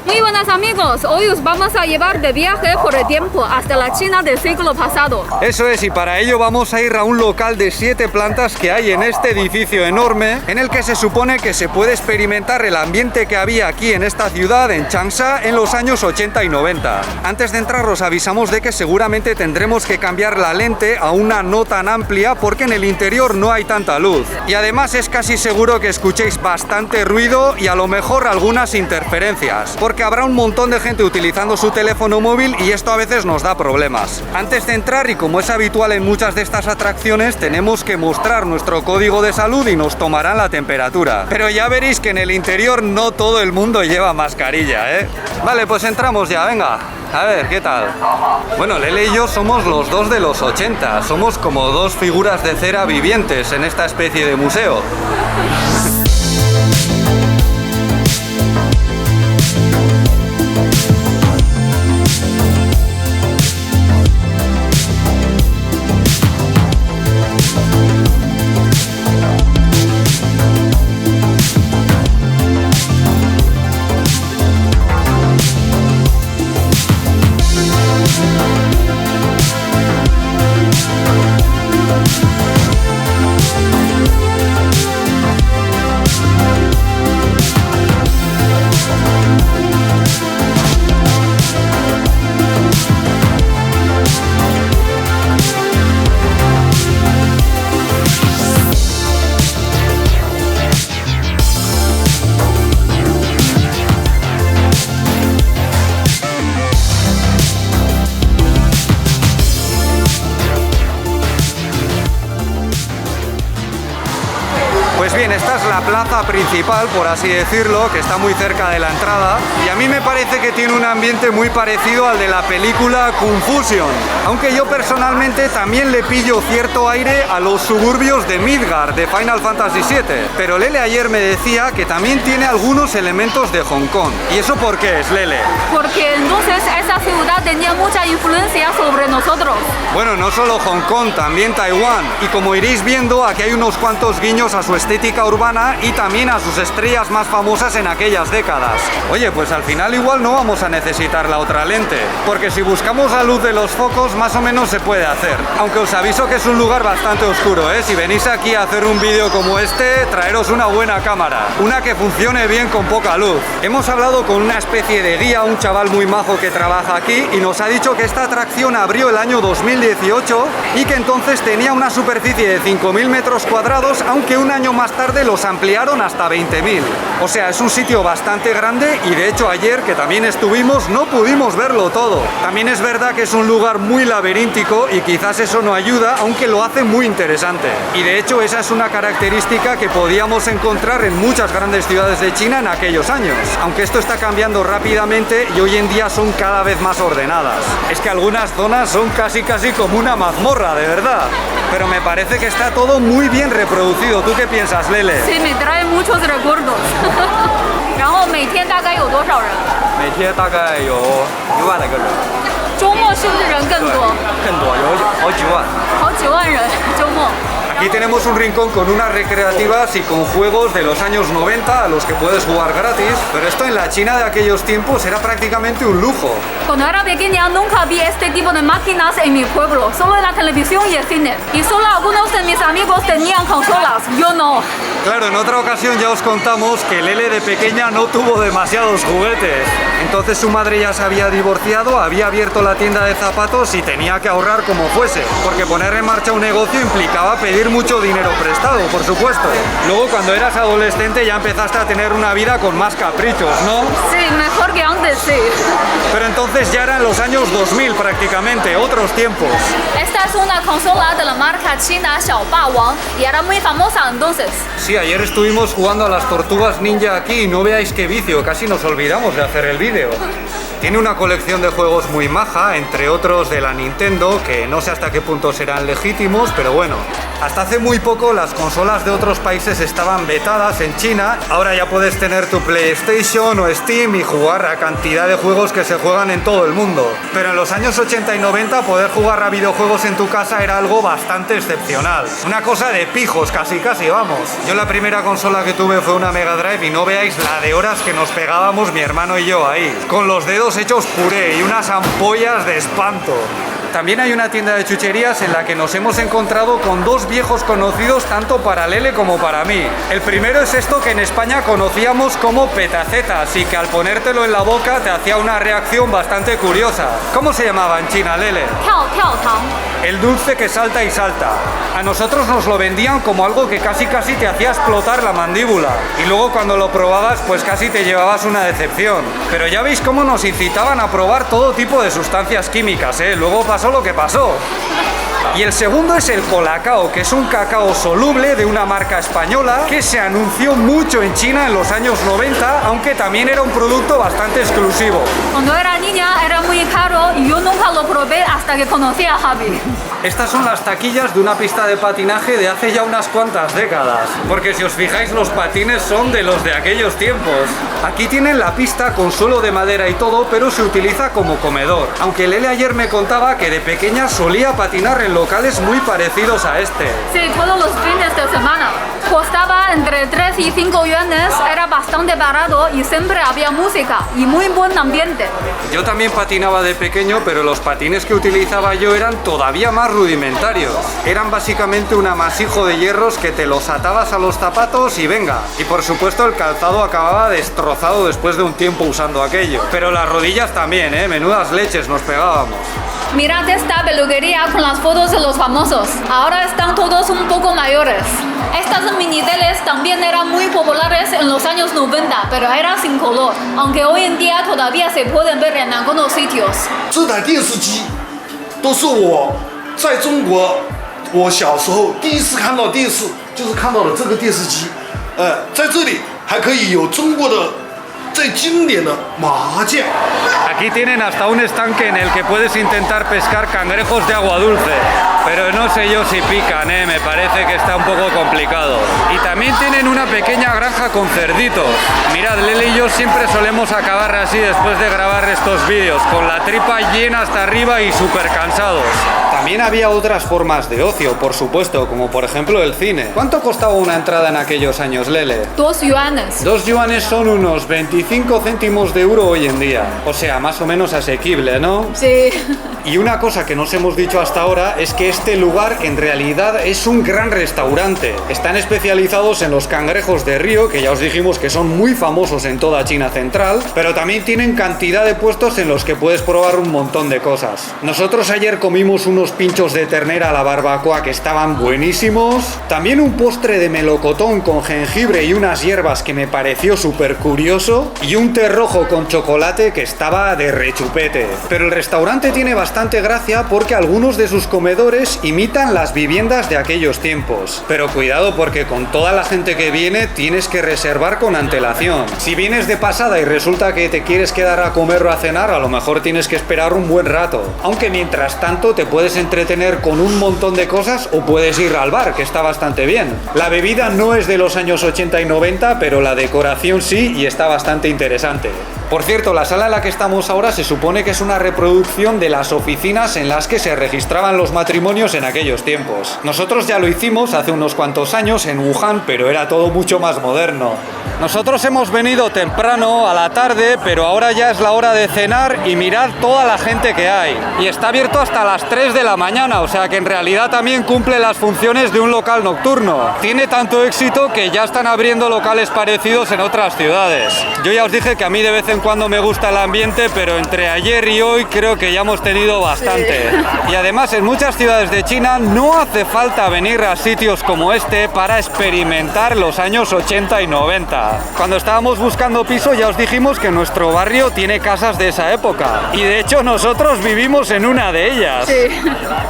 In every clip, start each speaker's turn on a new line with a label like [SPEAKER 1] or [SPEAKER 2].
[SPEAKER 1] Muy buenas amigos, hoy os vamos a llevar de viaje por el tiempo hasta la China del siglo pasado.
[SPEAKER 2] Eso es, y para ello vamos a ir a un local de 7 plantas que hay en este edificio enorme, en el que se supone que se puede experimentar el ambiente que había aquí en esta ciudad, en Changsha, en los años 80 y 90. Antes de entrar os avisamos de que seguramente tendremos que cambiar la lente a una no tan amplia porque en el interior no hay tanta luz. Y además es casi seguro que escuchéis bastante ruido y a lo mejor algunas interferencias, porque habrá un montón de gente utilizando su teléfono móvil y esto a veces nos da problemas. Antes de entrar, y como es habitual en muchas de estas atracciones, tenemos que mostrar nuestro código de salud y nos tomarán la temperatura. Pero ya veréis que en el interior no todo el mundo lleva mascarilla, ¿eh? Vale, pues entramos ya, venga. A ver, ¿qué tal? Bueno, Lele y yo somos los dos de los 80. Somos como dos figuras de cera vivientes en esta especie de museo. Pues bien, esta es la plaza principal, por así decirlo, que está muy cerca de la entrada, y a mí me parece que tiene un ambiente muy parecido al de la película Confusion, aunque yo personalmente también le pillo cierto aire a los suburbios de Midgar de Final Fantasy VII, pero Lele ayer me decía que también tiene algunos elementos de Hong Kong. ¿Y eso por qué es, Lele?
[SPEAKER 1] Porque entonces esa ciudad tenía mucha influencia sobre nosotros.
[SPEAKER 2] Bueno, no solo Hong Kong, también Taiwán, y como iréis viendo, aquí hay unos cuantos guiños a su estética urbana y también a sus estrellas más famosas en aquellas décadas. Oye, pues al final igual no vamos a necesitar la otra lente, porque si buscamos la luz de los focos más o menos se puede hacer. Aunque os aviso que es un lugar bastante oscuro, ¿eh? Si venís aquí a hacer un vídeo como este, traeros una buena cámara, una que funcione bien con poca luz. Hemos hablado con una especie de guía, un chaval muy majo que trabaja aquí, y nos ha dicho que esta atracción abrió el año 2018 y que entonces tenía una superficie de 5.000 metros cuadrados, aunque un año más tarde los ampliaron hasta 20.000. O sea, es un sitio bastante grande y de hecho ayer, que también estuvimos, no pudimos verlo todo. También es verdad que es un lugar muy laberíntico y quizás eso no ayuda, aunque lo hace muy interesante. Y de hecho esa es una característica que podíamos encontrar en muchas grandes ciudades de China en aquellos años. Aunque esto está cambiando rápidamente y hoy en día son cada vez más ordenadas. Es que algunas zonas son casi como una mazmorra, de verdad. Pero me parece que está todo muy bien reproducido. ¿Tú qué piensas, Lele?
[SPEAKER 1] Sí, me trae muchos recuerdos. 然后每天大概有多少人？
[SPEAKER 3] 每天大概有1万来个人，
[SPEAKER 1] 周末是不是人更多？
[SPEAKER 3] 更多有好几万。
[SPEAKER 1] 好几万人周末。
[SPEAKER 2] Aquí tenemos un rincón con unas recreativas y con juegos de los años 90 a los que puedes jugar gratis, pero esto en la China de aquellos tiempos era prácticamente un lujo.
[SPEAKER 1] Cuando era pequeña nunca vi este tipo de máquinas en mi pueblo, solo en la televisión y el cine. Y solo algunos de mis amigos tenían consolas, yo no.
[SPEAKER 2] Claro, en otra ocasión ya os contamos que Lele de pequeña no tuvo demasiados juguetes. Entonces su madre ya se había divorciado, había abierto la tienda de zapatos y tenía que ahorrar como fuese, porque poner en marcha un negocio implicaba pedir mucho dinero prestado, por supuesto. Luego cuando eras adolescente ya empezaste a tener una vida con más caprichos, ¿no?
[SPEAKER 1] Sí, mejor que antes, sí.
[SPEAKER 2] Pero entonces ya eran los años 2000 prácticamente, otros tiempos.
[SPEAKER 1] Esta es una consola de la marca china Xiaobawang y era muy famosa entonces.
[SPEAKER 2] Sí, ayer estuvimos jugando a las tortugas ninja aquí y no veáis qué vicio, casi nos olvidamos de hacer el vídeo. Tiene una colección de juegos muy maja, entre otros de la Nintendo, que no sé hasta qué punto serán legítimos, pero bueno. Hasta hace muy poco las consolas de otros países estaban vetadas en China. Ahora ya puedes tener tu PlayStation o Steam y jugar a cantidad de juegos que se juegan en todo el mundo. Pero en los años 80 y 90 poder jugar a videojuegos en tu casa era algo bastante excepcional. Una cosa de pijos, casi vamos. Yo la primera consola que tuve fue una Mega Drive y no veáis la de horas que nos pegábamos mi hermano y yo ahí, con los dedos hechos puré y unas ampollas de espanto. También hay una tienda de chucherías en la que nos hemos encontrado con dos viejos conocidos tanto para Lele como para mí. El primero es esto que en España conocíamos como petacetas y que al ponértelo en la boca te hacía una reacción bastante curiosa. ¿Cómo se llamaba en China, Lele?
[SPEAKER 1] Piao piao tang.
[SPEAKER 2] El dulce que salta y salta. A nosotros nos lo vendían como algo que casi te hacía explotar la mandíbula. Y luego cuando lo probabas, pues casi te llevabas una decepción. Pero ya veis cómo nos incitaban a probar todo tipo de sustancias químicas, ¿eh? Luego pasó lo que pasó. Y el segundo es el Colacao, que es un cacao soluble de una marca española que se anunció mucho en China en los años 90, aunque también era un producto bastante exclusivo.
[SPEAKER 1] Cuando era niña era muy caro y yo nunca lo probé hasta que conocí a Javi.
[SPEAKER 2] Estas son las taquillas de una pista de patinaje de hace ya unas cuantas décadas, porque si os fijáis los patines son de los de aquellos tiempos. Aquí tienen la pista con suelo de madera y todo, pero se utiliza como comedor, aunque Lele ayer me contaba que de pequeña solía patinar en locales muy parecidos a este.
[SPEAKER 1] Sí, todos los fines de semana. Costaba entre 3 y 5 yuanes, era bastante barato y siempre había música y muy buen ambiente.
[SPEAKER 2] Yo también patinaba de pequeño, pero los patines que utilizaba yo eran todavía más rudimentarios. Eran básicamente un amasijo de hierros que te los atabas a los zapatos y venga. Y por supuesto el calzado acababa destrozado después de un tiempo usando aquello. Pero las rodillas también, menudas leches nos pegábamos.
[SPEAKER 1] Mirad esta peluquería con las fotos de los famosos. Ahora están todos un poco mayores. Estas miniteles también eran muy populares en los años 90, pero eran sin color, aunque hoy en día todavía se pueden ver en algunos sitios.
[SPEAKER 4] 这台电视机都是我在中国我小时候第一次看到电视，就是看到了这个电视机。在这里还可以有中国的最经典的麻将。
[SPEAKER 2] Aquí tienen hasta un estanque en el que puedes intentar pescar cangrejos de agua dulce, pero no sé yo si pican, me parece que está un poco complicado. Y también tienen una pequeña granja con cerditos. Mirad, Lele y yo siempre solemos acabar así después de grabar estos vídeos, con la tripa llena hasta arriba y súper cansados. También había otras formas de ocio, por supuesto, como por ejemplo el cine. ¿Cuánto costaba una entrada en aquellos años, Lele?
[SPEAKER 1] 2 yuanes.
[SPEAKER 2] 2 yuanes son unos 25 céntimos de euro hoy en día. O sea, más o menos asequible, ¿no?
[SPEAKER 1] Sí.
[SPEAKER 2] Y una cosa que nos hemos dicho hasta ahora es que este lugar en realidad es un gran restaurante. Están especializados en los cangrejos de río, que ya os dijimos que son muy famosos en toda China central, pero también tienen cantidad de puestos en los que puedes probar un montón de cosas. Nosotros ayer comimos unos pinchos de ternera a la barbacoa que estaban buenísimos, también un postre de melocotón con jengibre y unas hierbas que me pareció súper curioso, y un té rojo con chocolate que estaba de rechupete. Pero el restaurante tiene bastante gracia porque algunos de sus comedores imitan las viviendas de aquellos tiempos. Pero cuidado porque con toda la gente que viene tienes que reservar con antelación. Si vienes de pasada y resulta que te quieres quedar a comer o a cenar, a lo mejor tienes que esperar un buen rato. Aunque mientras tanto te puedes entretener con un montón de cosas o puedes ir al bar, que está bastante bien. La bebida no es de los años 80 y 90, pero la decoración sí y está bastante interesante. Por cierto, la sala en la que estamos ahora se supone que es una reproducción de las oficinas en las que se registraban los matrimonios en aquellos tiempos. Nosotros ya lo hicimos hace unos cuantos años en Wuhan, pero era todo mucho más moderno. Nosotros hemos venido temprano a la tarde, pero ahora ya es la hora de cenar y mirad toda la gente que hay. Y está abierto hasta las 3 de la mañana, o sea que en realidad también cumple las funciones de un local nocturno. Tiene tanto éxito que ya están abriendo locales parecidos en otras ciudades. Yo ya os dije que a mí de vez en cuando me gusta el ambiente, pero entre ayer y hoy creo que ya hemos tenido bastante. Sí. Y además en muchas ciudades de China no hace falta venir a sitios como este para experimentar los años 80 y 90. Cuando estábamos buscando piso ya os dijimos que nuestro barrio tiene casas de esa época. Y de hecho nosotros vivimos en una de ellas.
[SPEAKER 1] Sí.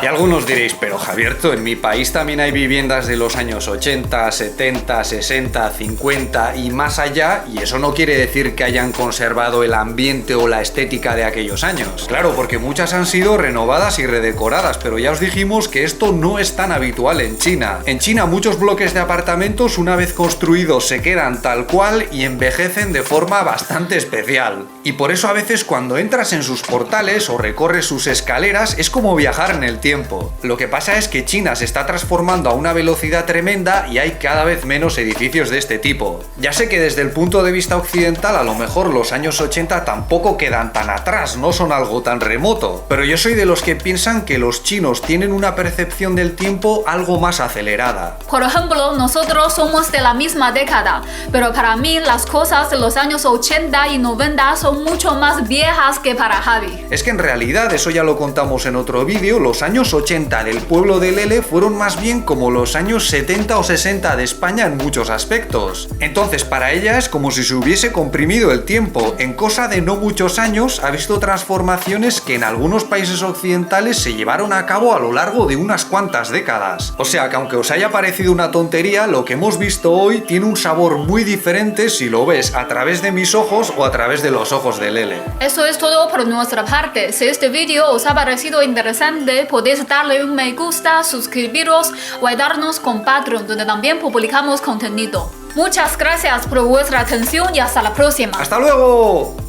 [SPEAKER 2] Y algunos diréis, pero Javierto, en mi país también hay viviendas de los años 80, 70, 60, 50 y más allá, y eso no quiere decir que hayan conservado conservado el ambiente o la estética de aquellos años. Claro, porque muchas han sido renovadas y redecoradas, pero ya os dijimos que esto no es tan habitual en China. En China muchos bloques de apartamentos una vez construidos se quedan tal cual y envejecen de forma bastante especial. Y por eso a veces cuando entras en sus portales o recorres sus escaleras es como viajar en el tiempo. Lo que pasa es que China se está transformando a una velocidad tremenda y hay cada vez menos edificios de este tipo. Ya sé que desde el punto de vista occidental a lo mejor los años 80 tampoco quedan tan atrás, no son algo tan remoto, pero yo soy de los que piensan que los chinos tienen una percepción del tiempo algo más acelerada.
[SPEAKER 1] Por ejemplo, nosotros somos de la misma década, pero para mí las cosas de los años 80 y 90 son mucho más viejas que para Javi.
[SPEAKER 2] Es que en realidad, eso ya lo contamos en otro vídeo, los años 80 del pueblo de Lele fueron más bien como los años 70 o 60 de España en muchos aspectos. Entonces para ella es como si se hubiese comprimido el tiempo. En cosa de no muchos años ha visto transformaciones que en algunos países occidentales se llevaron a cabo a lo largo de unas cuantas décadas. O sea que aunque os haya parecido una tontería, lo que hemos visto hoy tiene un sabor muy diferente si lo ves a través de mis ojos o a través de los ojos de Lele.
[SPEAKER 1] Eso es todo por nuestra parte. Si este vídeo os ha parecido interesante, podéis darle un me gusta, suscribiros o ayudarnos con Patreon, donde también publicamos contenido. Muchas gracias por vuestra atención y hasta la próxima.
[SPEAKER 2] ¡Hasta luego!